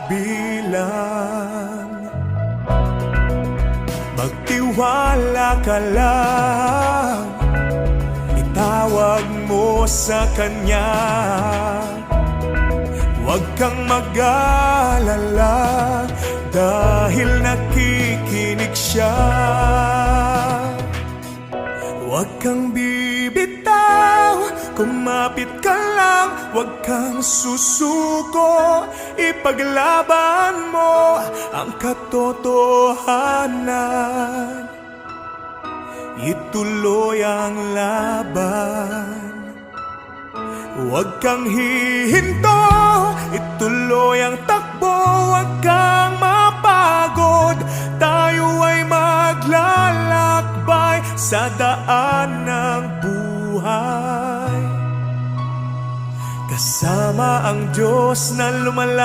bilang magtiwala ka lang, itawag mo sa Kanya. Huwag kang mag-alala dahil nakikinig Siya. Huwag kang bibitaw, kumapit ka lang, huwag kang susuko. Ipaglaban mo ang katotohanan, ituloy ang laban. Huwag kang hihinto, ituloy ang takbo, huwag kang mapagod. Tayo ay maglalakbay sa daan ng buhay, kasama ang Diyos na lumalaban.